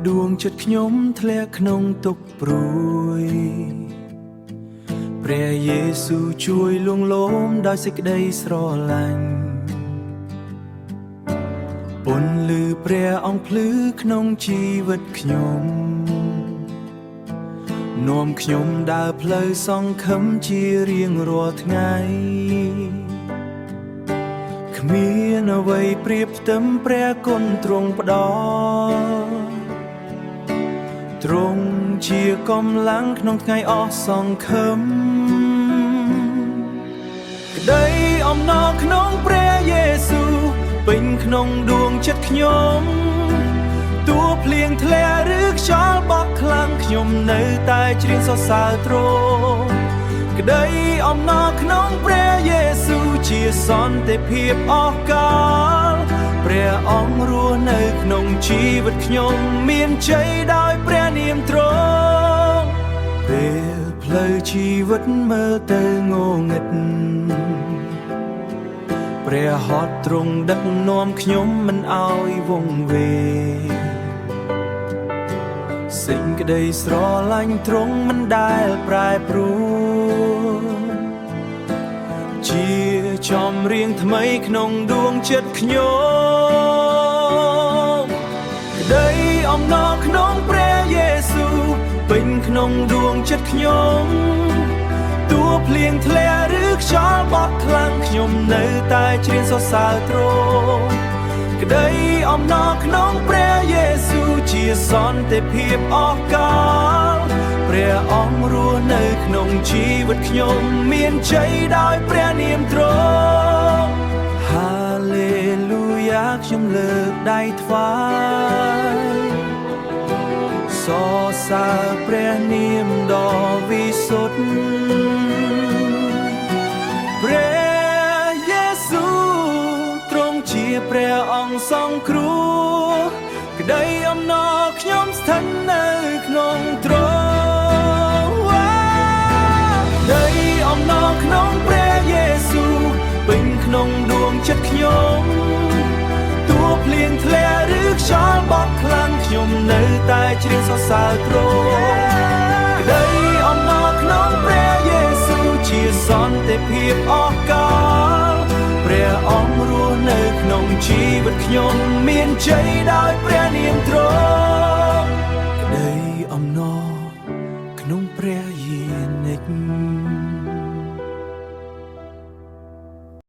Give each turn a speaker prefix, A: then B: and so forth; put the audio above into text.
A: ដួងចិត្តខ្ញុំធ្លាក់ក្នុងទុក្ខព្រួយព្រះយេស៊ូវជួយលួងលោមដោយសេចក្តីស្រឡាញ់ពន្លឺព្រះអង្គភ្លឺក្នុងជីវិតខ្ញុំនាំខ្ញុំដើរផ្លូវសង្ឃឹមជារៀងរាល់ថ្ងៃគ្មានអ្វីប្រៀបផ្ទឹមព្រះគុណទ្រង់ផ្ដល់ទ្រង់ជាកម្លាំងក្នុងថ្ងៃអស់សង្ឃឹមក្តីអំណរក្នុងព្រះយេស៊ូវពេញក្នុងដួងចិត្តខ្ញុំទោះភ្លៀងធ្លាក់ឬខ្យល់បក់ខ្លាំងខ្ញុំនៅតែច្រៀងសរសើរទ្រង់ក្តីអំណរក្នុងព្រះយេស៊ូវជាសន្តិភាពអស់កលព្រះអង្គរស់នៅក្នុងជីវិតខ្ញុំមានជ័យដោយព្រះនាមទ្រង់ពេលផ្លូវជីវិតមើលទៅងងឹតព្រះហស្ថទ្រង់ដឹកនាំខ្ញុំមិនឲ្យវង្វេងសេចក្តីស្រឡាញ់ទ្រង់មិនដែលប្រែប្រួលជាចំរៀងថ្មីក្នុងដួងចិត្តខ្ញុំក្តីអំណរក្នុងព្រះយេស៊ូវពេញក្នុងដួងចិត្តខ្ញុំទោះភ្លៀងធ្លាក់ឬខ្យល់បក់ខ្លាំងខ្ញុំនៅតែច្រៀងសរសើរទ្រង់ក្តីអំណរក្នុងព្រះយេស៊ូវជាសន្តិភាពអស់កលព្រះអង្គរស់នៅក្នុងជីវិតខ្ញុំមានជ័យដោយព្រះនាមទ្រង់ហាឡេលូយ៉ាខ្ញុំលើកដៃថ្វាយសរសើរព្រះនាមដ៏វិសុទ្ធព្រះយេស៊ូវទ្រង់ជាព្រះអង្គសង្គ្រោះក្តីអំណរខ្ញុំស្ថិតនៅក្នុងទ្រង់ក្តីអំណរក្នុងព្រះយេស៊ូវពេញក្នុងដួងចិត្តខ្ញុំទោះភ្លៀងធ្លាក់ឬខ្យល់បក់ខ្លាំងខ្ញុំនៅតែច្រៀងសរសើរទ្រង់ក្តីអំណរក្នុងព្រះយេស៊ូវជាសន្តិភាពអស់កលព្រះអង្គរស់នៅក្នុងជីវិតខ្ញុំមានជ័យដោយព្រះនាមទ្រង់